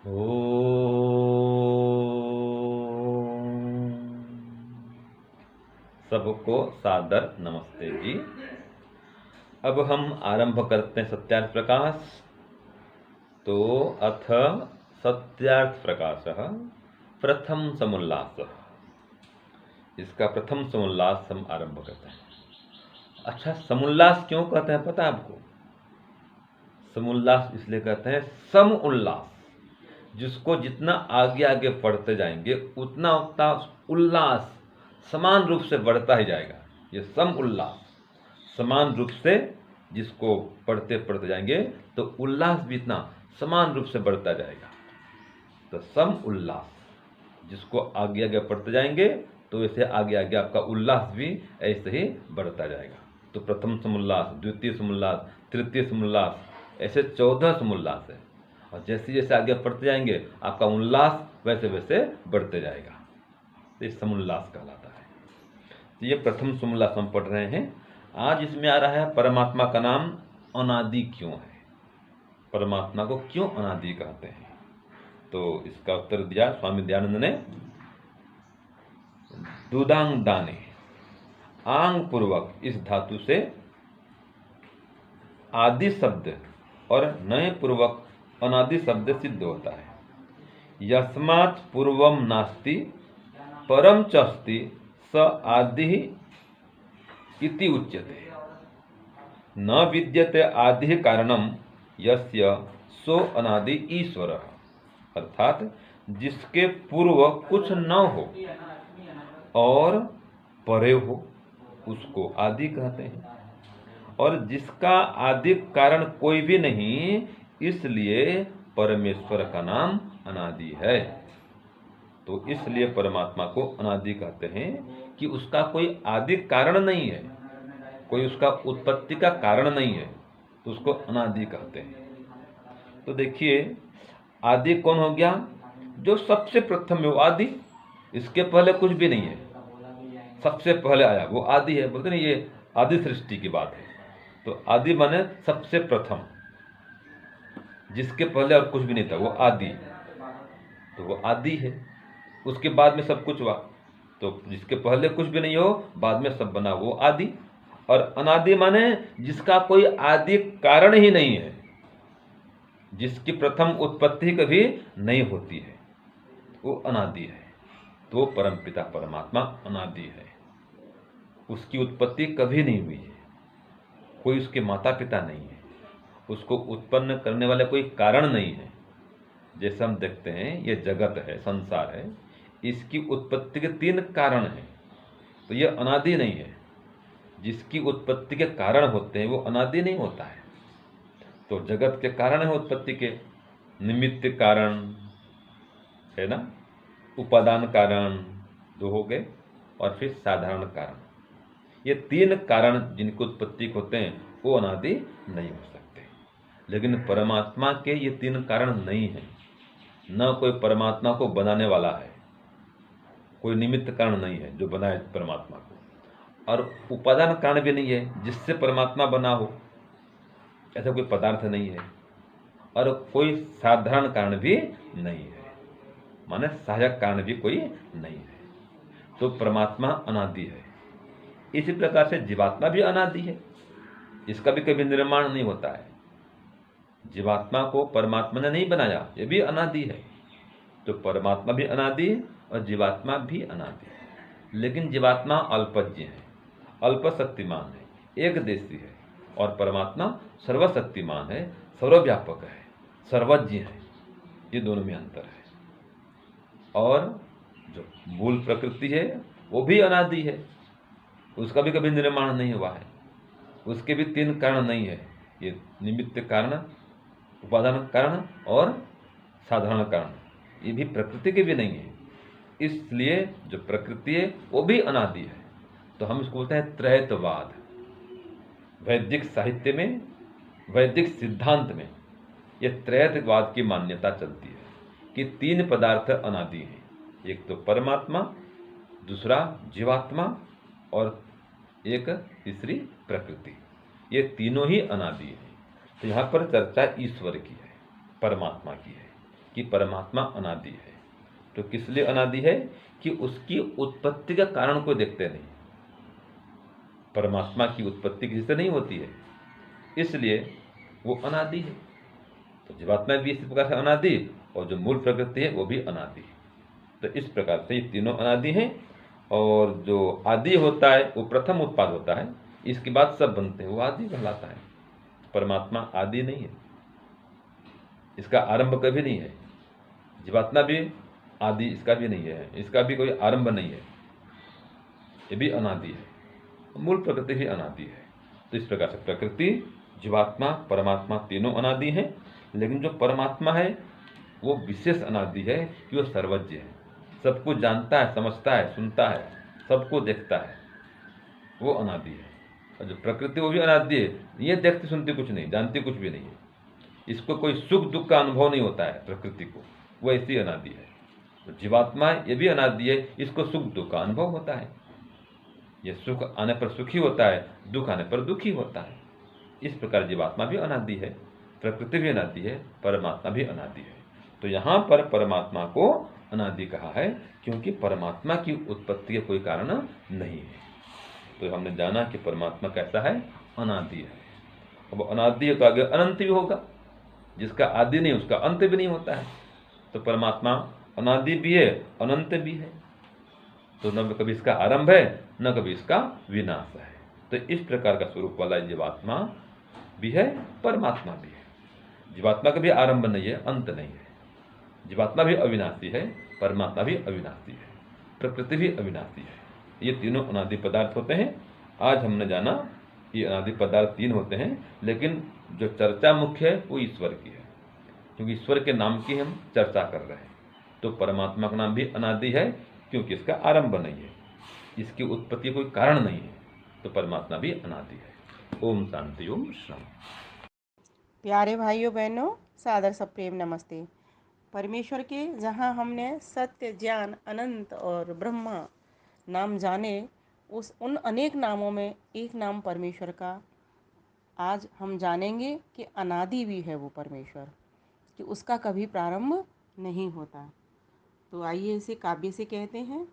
ओम सबको सादर नमस्ते जी। अब हम आरंभ करते हैं सत्यार्थ प्रकाश। तो अथ सत्यार्थ प्रकाशः प्रथम समुल्लासः। इसका प्रथम समुल्लास हम आरंभ करते हैं। अच्छा, समुल्लास क्यों कहते हैं पता है आपको? समुल्लास इसलिए कहते हैं सम उल्लास, जिसको जितना आगे आगे पढ़ते जाएंगे उतना उतना उल्लास समान रूप से बढ़ता ही जाएगा। ये सम उल्लास, समान रूप से जिसको पढ़ते पढ़ते जाएंगे तो उल्लास भी इतना समान रूप से बढ़ता जाएगा। तो सम उल्लास, जिसको आगे आगे पढ़ते जाएंगे तो वैसे आगे आगे आपका उल्लास भी ऐसे ही बढ़ता जाएगा। तो प्रथम समुल्लास, द्वितीय समुल्लास, तृतीय समुल्लास, ऐसे 14 समुल्लास है। और जैसे जैसे आगे पढ़ते जाएंगे आपका उल्लास वैसे वैसे बढ़ते जाएगा। तो ये समुल्लास कहलाता है। तो ये प्रथम समुल्लास हम पढ़ रहे हैं। आज इसमें आ रहा है परमात्मा का नाम अनादि क्यों है, परमात्मा को क्यों अनादि कहते हैं। तो इसका उत्तर दिया स्वामी दयानंद ने। दुदांग दाने, आंग पूर्वक इस धातु से आदि शब्द और नए पूर्वक अनादि शब्द सिद्ध होता है। यस्मात् पूर्वम नास्ति परम चस्ति स आदि इति उच्यते। न विद्यते आदि कारणम यस्य सो अनादि ईश्वर। अर्थात जिसके पूर्व कुछ न हो और परे हो उसको आदि कहते हैं, और जिसका आदि कारण कोई भी नहीं इसलिए परमेश्वर का नाम अनादि है। तो इसलिए परमात्मा को अनादि कहते हैं कि उसका कोई आदि कारण नहीं है, कोई उसका उत्पत्ति का कारण नहीं है, तो उसको अनादि कहते हैं। तो देखिए, आदि कौन हो गया? जो सबसे प्रथम है वो आदि, इसके पहले कुछ भी नहीं है, सबसे पहले आया वो आदि है। बोलते नहीं, ये आदि सृष्टि की बात है। तो आदि माने सबसे प्रथम, जिसके पहले और कुछ भी नहीं था वो आदि, तो वो आदि है। उसके बाद में सब कुछ हुआ, तो जिसके पहले कुछ भी नहीं हो बाद में सब बना वो आदि। और अनादि माने जिसका कोई आदि कारण ही नहीं है, जिसकी प्रथम उत्पत्ति कभी नहीं होती है, वो अनादि है। तो परमपिता परमात्मा अनादि है, उसकी उत्पत्ति कभी नहीं हुई है, कोई उसके माता पिता नहीं है, उसको उत्पन्न करने वाले कोई कारण नहीं है। जैसे हम देखते हैं ये जगत है, संसार है, इसकी उत्पत्ति के 3 कारण हैं, तो ये अनादि नहीं है। जिसकी उत्पत्ति के कारण होते हैं वो अनादि नहीं होता है। तो जगत के कारण है उत्पत्ति के, निमित्त कारण है ना, उपादान कारण 2 हो गए, और फिर साधारण कारण। ये 3 कारण जिनकी उत्पत्ति होते हैं वो अनादि नहीं हो सकते। लेकिन परमात्मा के ये 3 कारण नहीं है। न कोई परमात्मा को बनाने वाला है, कोई निमित्त कारण नहीं है जो बनाए परमात्मा को, और उपादान कारण भी नहीं है जिससे परमात्मा बना हो, ऐसा कोई पदार्थ नहीं है, और कोई साधारण कारण भी नहीं है, माने सहायक कारण भी कोई नहीं है। तो परमात्मा अनादि है। इसी प्रकार से जीवात्मा भी अनादि है, इसका भी कभी निर्माण नहीं होता है। जीवात्मा को परमात्मा ने नहीं बनाया, ये भी अनादि है। तो परमात्मा भी अनादि है और जीवात्मा भी अनादि है। लेकिन जीवात्मा अल्पज्ञ है, अल्पशक्तिमान है, एक देशी है, और परमात्मा सर्वशक्तिमान है, सर्वव्यापक है, सर्वज्ञ है। ये दोनों में अंतर है। और जो मूल प्रकृति है वो भी अनादि है, उसका भी कभी निर्माण नहीं हुआ है, उसके भी 3 कारण नहीं है, ये निमित्त कारण, उपादान कारण और साधारण कारण, ये भी प्रकृति के भी नहीं है। इसलिए जो प्रकृति है वो भी अनादि है। तो हम इसको बोलते हैं त्रैतवाद। वैदिक साहित्य में, वैदिक सिद्धांत में ये त्रैतवाद की मान्यता चलती है कि 3 पदार्थ अनादि हैं। एक तो परमात्मा, दूसरा जीवात्मा, और एक तीसरी प्रकृति। ये तीनों ही अनादि है। तो यहाँ पर चर्चा ईश्वर की है, परमात्मा की है, कि परमात्मा अनादि है। तो किस लिए अनादि है? कि उसकी उत्पत्ति का कारण को देखते नहीं। परमात्मा की उत्पत्ति किसी से नहीं होती है, इसलिए वो अनादि है। तो जीवात्मा भी इसी प्रकार से अनादि, और जो मूल प्रकृति है वो भी अनादि है। तो इस प्रकार से ये तीनों अनादि हैं, और जो आदि होता है वो प्रथम उत्पाद होता है, इसके बाद सब बनते हैं, वो आदि कहलाता है। परमात्मा आदि नहीं है, इसका आरंभ कभी नहीं है। जीवात्मा भी आदि इसका भी नहीं है, इसका भी कोई आरंभ नहीं है, ये भी अनादि है। मूल प्रकृति भी अनादि है। तो इस प्रकार से प्रकृति, जीवात्मा, परमात्मा तीनों अनादि हैं, लेकिन जो परमात्मा है वो विशेष अनादि है कि वो सर्वज्ञ है, सब कुछ जानता है, समझता है, सुनता है, सबको देखता है, वो अनादि है। और जो प्रकृति वो भी अनादि है, ये देखती सुनती कुछ नहीं, जानती कुछ भी नहीं है, इसको कोई सुख दुख का अनुभव नहीं होता है प्रकृति को, वो ऐसी अनादि है। तो जीवात्मा ये भी अनादि है, इसको सुख दुख का अनुभव होता है, ये सुख आने पर सुखी होता है, दुख आने पर दुखी होता है। इस प्रकार जीवात्मा भी अनादि है, प्रकृति भी अनादि है, परमात्मा भी अनादि है। तो यहाँ पर परमात्मा को अनादि कहा है, क्योंकि परमात्मा की उत्पत्ति का कोई कारण नहीं है। तो हमने जाना कि परमात्मा कैसा है, अनादि है। अब अनादि है तो आगे अनंत भी होगा, जिसका आदि नहीं उसका अंत भी नहीं होता है। तो परमात्मा अनादि भी है, अनंत भी है, तो न कभी इसका आरंभ है न कभी इसका विनाश है। तो इस प्रकार का स्वरूप वाला जीवात्मा भी है, परमात्मा भी है। जीवात्मा का भी आरंभ नहीं है, अंत नहीं है। जीवात्मा भी अविनाशी है, परमात्मा भी अविनाशी है, प्रकृति भी अविनाशी है। ये तीनों अनादि पदार्थ होते हैं। आज हमने जाना ये अनादि पदार्थ तीन होते हैं, लेकिन जो चर्चा मुख्य है वो ईश्वर की है, क्योंकि ईश्वर के नाम की हम चर्चा कर रहे हैं। तो परमात्मा का नाम भी अनादि है, क्योंकि इसका आरंभ नहीं है, इसकी उत्पत्ति कोई कारण नहीं है, तो परमात्मा भी अनादि है। ओम शांति, ओम शांति। प्यारे भाइयों बहनों, सादर सब प्रेम नमस्ते। परमेश्वर के जहाँ हमने सत्य, ज्ञान, अनंत और ब्रह्मा नाम जाने, उन अनेक नामों में एक नाम परमेश्वर का आज हम जानेंगे कि अनादि भी है वो परमेश्वर, कि उसका कभी प्रारंभ नहीं होता। तो आइए इसे काव्य से कहते हैं।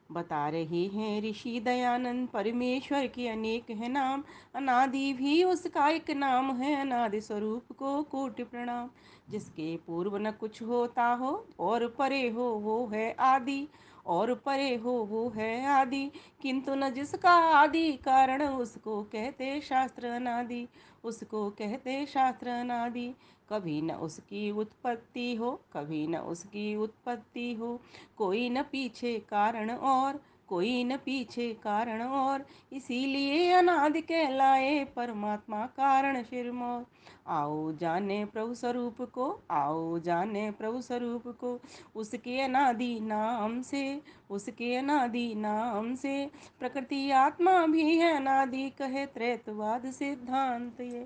बता रहे हैं ऋषि दयानंद, परमेश्वर के अनेक है नाम, अनादि भी उसका एक नाम है, अनादि स्वरूप को कोटि प्रणाम। जिसके पूर्व न कुछ होता हो और परे हो वो है आदि, और परे हो वो है आदि, किंतु न जिसका आदि कारण, उसको कहते शास्त्र अनादि, उसको कहते शास्त्र अनादि। कभी न उसकी उत्पत्ति हो, कभी न उसकी उत्पत्ति हो, कोई न पीछे कारण और, कोई न पीछे कारण और, इसीलिए अनादि कहलाए परमात्मा कारण शिरमौर। आओ जाने प्रभु स्वरूप को, आओ जाने प्रभु स्वरूप को, उसके अनादि नाम से, उसके अनादि नाम से। प्रकृति आत्मा भी है अनादि, कहे त्रैतवाद सिद्धांत ये,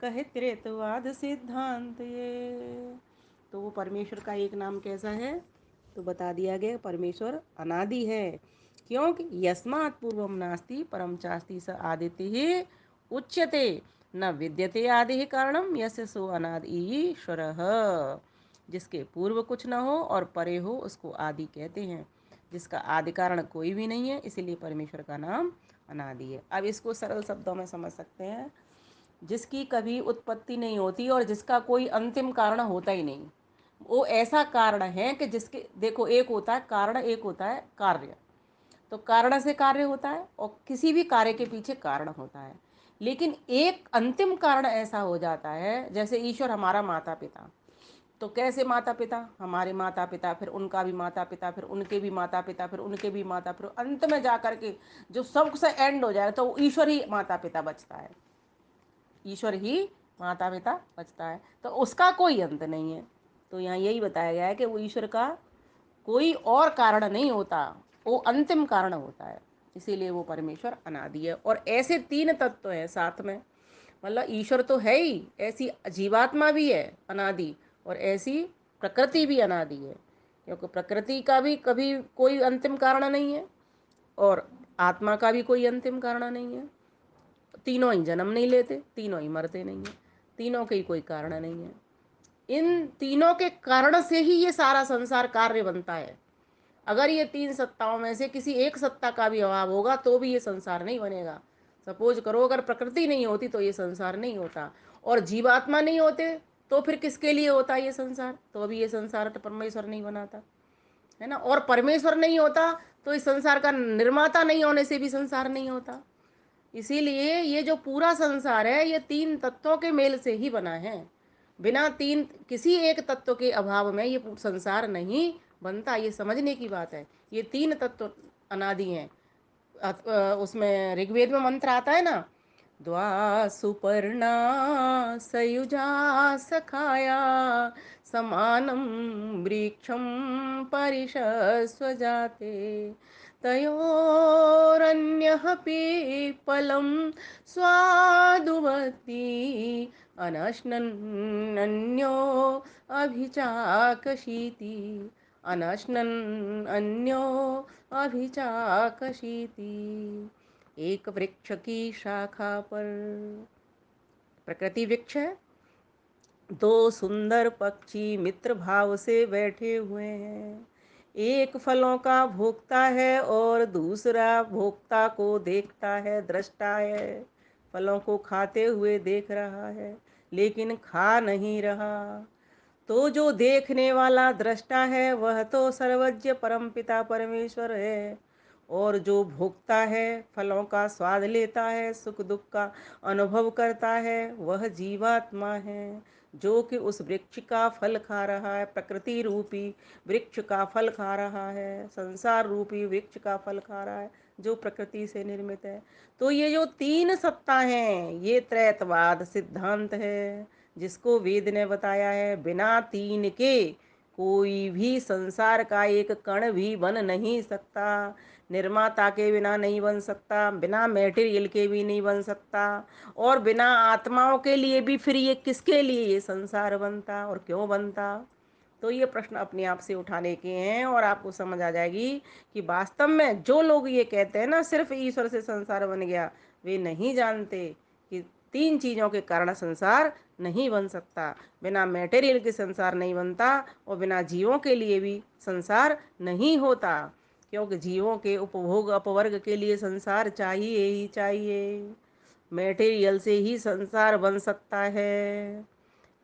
कहे त्रैतवाद सिद्धांत ये। तो वो परमेश्वर का एक नाम कैसा है? तो बता दिया गया, परमेश्वर अनादि है, क्योंकि यस्मात् पूर्वम नास्ति परम चास्ति स आदिति उच्यते, न विद्यते आदि कारणम यस्य सो अनादि ईश्वरः। जिसके पूर्व कुछ न हो और परे हो उसको आदि कहते हैं, जिसका आदि कारण कोई भी नहीं है, इसीलिए परमेश्वर का नाम अनादि है। अब इसको सरल शब्दों में समझ सकते हैं। जिसकी कभी उत्पत्ति नहीं होती और जिसका कोई अंतिम कारण होता ही नहीं, वो ऐसा कारण है कि जिसके, देखो, एक होता है कारण, एक होता है कार्य। तो कारण से कार्य होता है और किसी भी कार्य के पीछे कारण होता है, लेकिन एक अंतिम कारण ऐसा हो जाता है, जैसे ईश्वर हमारा माता पिता। तो कैसे माता पिता? हमारे माता पिता, फिर उनका भी माता पिता, फिर उनके भी माता पिता, फिर उनके भी माता, फिर अंत में जा कर के जो सबसे एंड हो जाए तो ईश्वर ही माता पिता बचता है, ईश्वर ही माता पिता बचता है, तो उसका कोई अंत नहीं है। तो यहाँ यही बताया गया है कि वो ईश्वर का कोई और कारण नहीं होता, वो अंतिम कारण होता है, इसीलिए वो परमेश्वर अनादि है। और ऐसे तीन तत्व हैं साथ में, मतलब ईश्वर तो है ही, ऐसी जीवात्मा भी है अनादि, और ऐसी प्रकृति भी अनादि है, क्योंकि प्रकृति का भी कभी कोई अंतिम कारण नहीं है और आत्मा का भी कोई अंतिम कारण नहीं है। तीनों ही जन्म नहीं लेते, तीनों ही मरते नहीं हैं, तीनों के ही कोई कारण नहीं है। इन तीनों के कारण से ही ये सारा संसार कार्य बनता है। अगर ये तीन सत्ताओं में से किसी एक सत्ता का भी अभाव होगा तो भी ये संसार नहीं बनेगा। सपोज करो अगर प्रकृति नहीं होती तो ये संसार नहीं होता, और जीवात्मा नहीं होते तो फिर किसके लिए होता ये संसार? तो अभी ये संसार तो परमेश्वर नहीं बनाता, है ना। और परमेश्वर नहीं होता तो इस संसार का निर्माता नहीं होने से भी संसार नहीं होता। इसीलिए ये जो पूरा संसार है ये तीन तत्वों के मेल से ही बना है। बिना तीन किसी एक तत्व के अभाव में ये संसार नहीं बनता। ये समझने की बात है। ये तीन तत्व अनादि हैं। उसमें ऋग्वेद में मंत्र आता है ना, द्वा सुपर्णा सयुजा सखाया समानं वृक्षं परिशस्वजाते तयोरन्यः पीपलं स्वादुवती अनश्नन्न्यो अभिचाकशीति अनश्नन्न्यो अभिचाकशीति। एक वृक्ष की शाखा पर, प्रकृति वृक्ष है, दो सुंदर पक्षी मित्र भाव से बैठे हुए हैं। एक फलों का भोक्ता है और दूसरा भोक्ता को देखता है, दृष्टा है। फलों को खाते हुए देख रहा है लेकिन खा नहीं रहा। तो जो देखने वाला दृष्टा है वह तो सर्वज्ञ परमपिता परमेश्वर है, और जो भोगता है, फलों का स्वाद लेता है, सुख दुख का अनुभव करता है, वह जीवात्मा है जो कि उस वृक्ष का फल खा रहा है। प्रकृति रूपी वृक्ष का फल खा रहा है, संसार रूपी वृक्ष का फल खा रहा है जो प्रकृति से निर्मित है। तो ये जो तीन सत्ता हैं ये त्रैतवाद सिद्धांत है, जिसको वेद ने बताया है। बिना तीन के कोई भी संसार का एक कण भी बन नहीं सकता। निर्माता के बिना नहीं बन सकता, बिना मैटेरियल के भी नहीं बन सकता, और बिना आत्माओं के लिए भी फिर ये किसके लिए ये संसार बनता और क्यों बनता? तो ये प्रश्न अपने आप से उठाने के हैं और आपको समझ आ जाएगी कि वास्तव में जो लोग ये कहते हैं ना सिर्फ ईश्वर से संसार बन गया, वे नहीं जानते कि तीन चीज़ों के कारण संसार नहीं बन सकता। बिना मैटेरियल के संसार नहीं बनता और बिना जीवों के लिए भी संसार नहीं होता, क्योंकि जीवों के उपभोग अपवर्ग के लिए संसार चाहिए ही चाहिए। मैटेरियल से ही संसार बन सकता है,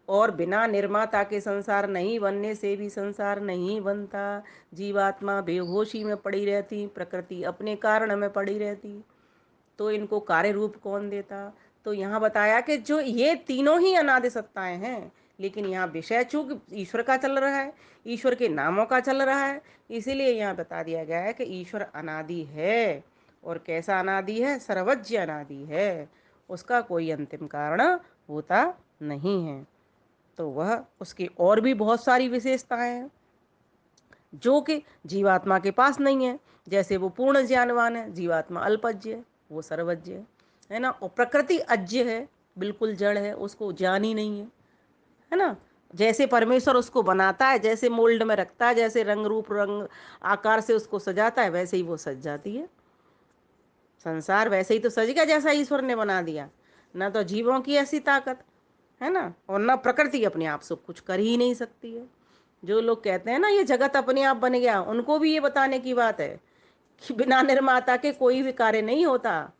और बिना निर्माता के संसार नहीं बनने से भी संसार नहीं बनता। जीवात्मा बेहोशी में पड़ी रहती, प्रकृति अपने कारण में पड़ी रहती, तो इनको कार्य रूप कौन देता? तो यहाँ बताया कि जो ये तीनों ही अनादि सत्ताएं हैं, लेकिन यहाँ विषय चूक ईश्वर का चल रहा है, ईश्वर के नामों का चल रहा है। इसीलिए यहाँ बता दिया गया है कि ईश्वर अनादि है, और कैसा अनादि है? सर्वज्ञ अनादि है, उसका कोई अंतिम कारण होता नहीं है। तो वह उसकी और भी बहुत सारी विशेषताएं हैं जो कि जीवात्मा के पास नहीं है। जैसे वो पूर्ण ज्ञानवान है, जीवात्मा अल्पज्ञ है, वो सर्वज्ञ है ना। और प्रकृति अज्ञ है, बिल्कुल जड़ है, उसको ज्ञान ही नहीं है ना। जैसे परमेश्वर उसको बनाता है, जैसे मोल्ड में रखता है, जैसे रंग रूप रंग आकार से उसको सजाता है, वैसे ही वो सज जाती है। संसार वैसे ही तो सज गया जैसा ईश्वर ने बना दिया। ना तो जीवों की ऐसी ताकत है ना, और ना प्रकृति अपने आप से कुछ कर ही नहीं सकती है। जो लोग कहते हैं ना ये जगत अपने आप बन गया, उनको भी ये बताने की बात है कि बिना निर्माता के कोई भी कार्य नहीं होता।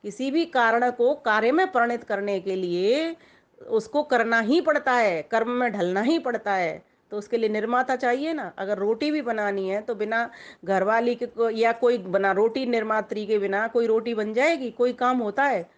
किसी भी कारण को कार्य में परिणत करने के लिए उसको करना ही पड़ता है, कर्म में ढलना ही पड़ता है। तो उसके लिए निर्माता चाहिए ना। अगर रोटी भी बनानी है तो बिना घरवाली के या कोई बना रोटी निर्मात्री के बिना कोई रोटी बन जाएगी? कोई काम होता है?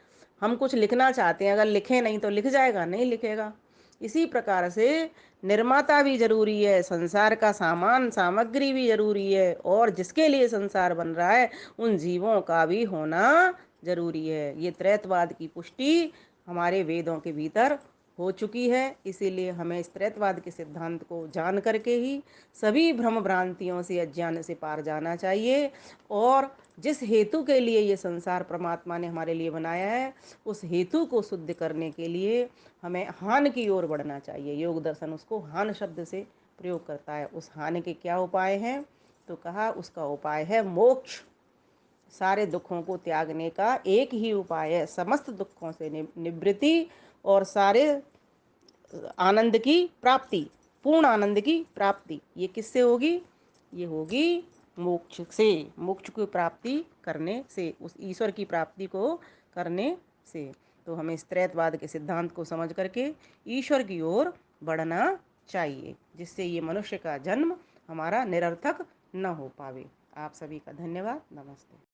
हम कुछ लिखना चाहते हैं, अगर लिखे नहीं तो लिख जाएगा? नहीं लिखेगा। इसी प्रकार से निर्माता भी जरूरी है, संसार का सामान सामग्री भी जरूरी है, और जिसके लिए संसार बन रहा है उन जीवों का भी होना जरूरी है। ये त्रैतवाद की पुष्टि हमारे वेदों के भीतर हो चुकी है। इसीलिए हमें इस त्रैतवाद के सिद्धांत को जान करके ही सभी भ्रम भ्रांतियों से, अज्ञान से पार जाना चाहिए, और जिस हेतु के लिए ये संसार परमात्मा ने हमारे लिए बनाया है उस हेतु को शुद्ध करने के लिए हमें हान की ओर बढ़ना चाहिए। योग दर्शन उसको हान शब्द से प्रयोग करता है। उस हान के क्या उपाय हैं? तो कहा उसका उपाय है मोक्ष। सारे दुखों को त्यागने का एक ही उपाय है, समस्त दुखों से निवृत्ति और सारे आनंद की प्राप्ति, पूर्ण आनंद की प्राप्ति, ये किससे होगी? ये होगी मोक्ष से, मोक्ष की प्राप्ति करने से, उस ईश्वर की प्राप्ति को करने से। तो हमें इस त्रैतवाद के सिद्धांत को समझ करके ईश्वर की ओर बढ़ना चाहिए, जिससे ये मनुष्य का जन्म हमारा निरर्थक न हो पावे। आप सभी का धन्यवाद। नमस्ते।